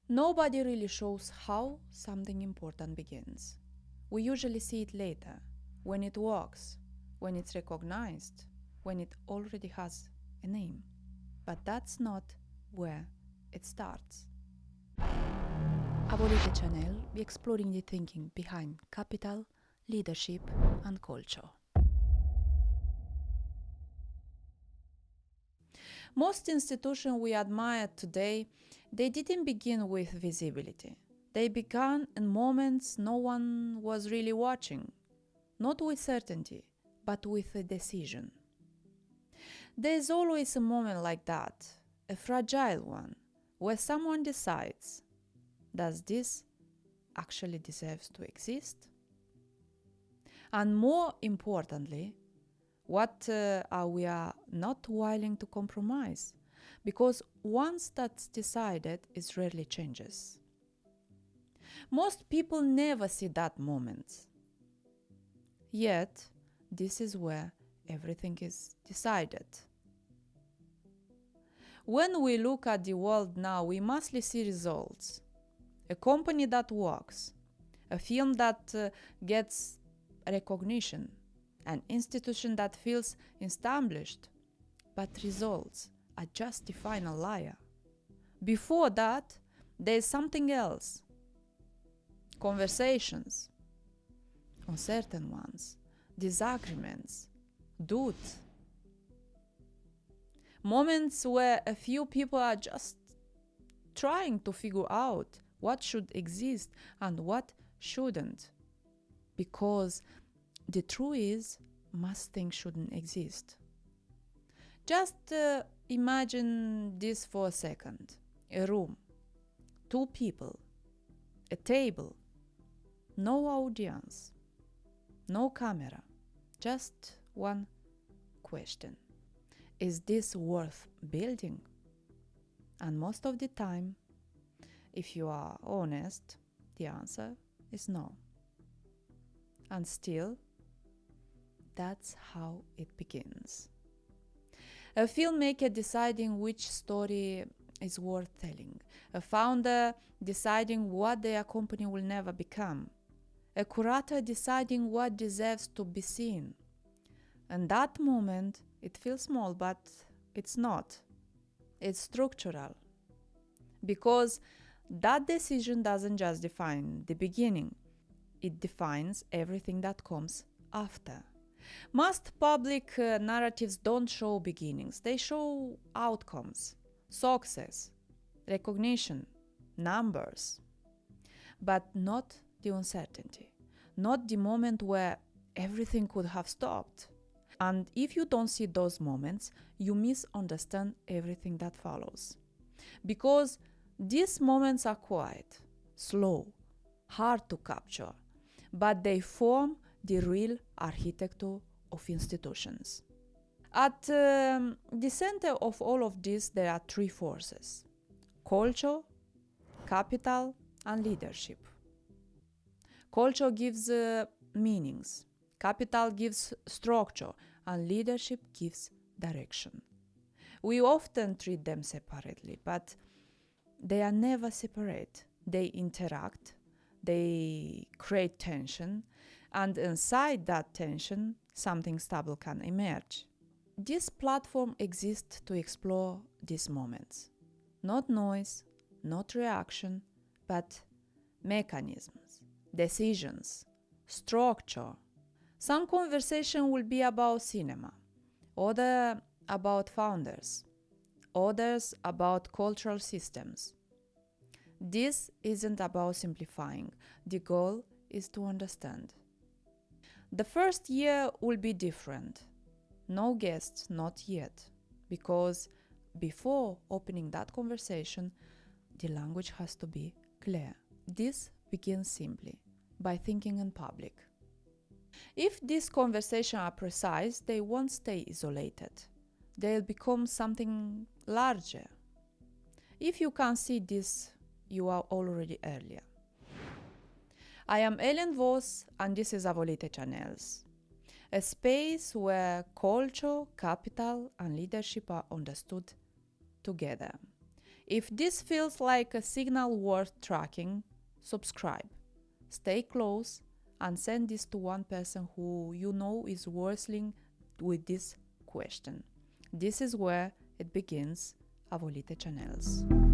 Nobody really shows how something important begins. We usually see it later, when it works, when it's recognized, when it already has a name. But that's not where it starts. Avoolite channel, we exploring the thinking behind capital, leadership and culture. Most institutions we admire today, they didn't begin with visibility. They began in moments no one was really watching, not with certainty, but with a decision. There's always a moment like that, a fragile one, where someone decides, does this actually deserve to exist? And more importantly, what are we not willing to compromise? Because once that's decided, it rarely changes. Most people never see that moment. Yet, this is where everything is decided. When we look at the world now, we mostly see results. A company that works, a film that gets recognition, an institution that feels established, but results are just the final liar. Before that, there's something else. Conversations, uncertain ones, disagreements, doubt. Moments where a few people are just trying to figure out what should exist and what shouldn't. Because the truth is, most things shouldn't exist. Just imagine this for a second. A room, two people, a table, no audience, no camera, just one question. Is this worth building? And most of the time, if you are honest, the answer is no. And still, that's how it begins. A filmmaker deciding which story is worth telling. A founder deciding what their company will never become. A curator deciding what deserves to be seen. And that moment, it feels small, but it's not. It's structural. Because that decision doesn't just define the beginning. It defines everything that comes after. Most public narratives don't show beginnings. They show outcomes, success, recognition, numbers, but not the uncertainty, not the moment where everything could have stopped. And if you don't see those moments, you misunderstand everything that follows. Because these moments are quiet, slow, hard to capture, but they form the real architecture of institutions. At the center of all of this, there are three forces: culture, capital, and leadership. Culture gives meanings, capital gives structure, and leadership gives direction. We often treat them separately, but they are never separate. They interact, they create tension, and inside that tension, something stable can emerge. This platform exists to explore these moments. Not noise, not reaction, but mechanisms, decisions, structure. Some conversation will be about cinema, other about founders, others about cultural systems. This isn't about simplifying. The goal is to understand. The first year will be different. No guests, not yet, because before opening that conversation, the language has to be clear. This begins simply by thinking in public. If these conversations are precise, they won't stay isolated. They'll become something larger. If you can't see this, you are already earlier. I am Ellen Vos, and this is Avoolite Channels, a space where culture, capital, and leadership are understood together. If this feels like a signal worth tracking, subscribe. Stay close and send this to one person who you know is wrestling with this question. This is where it begins. Avoolite Channels.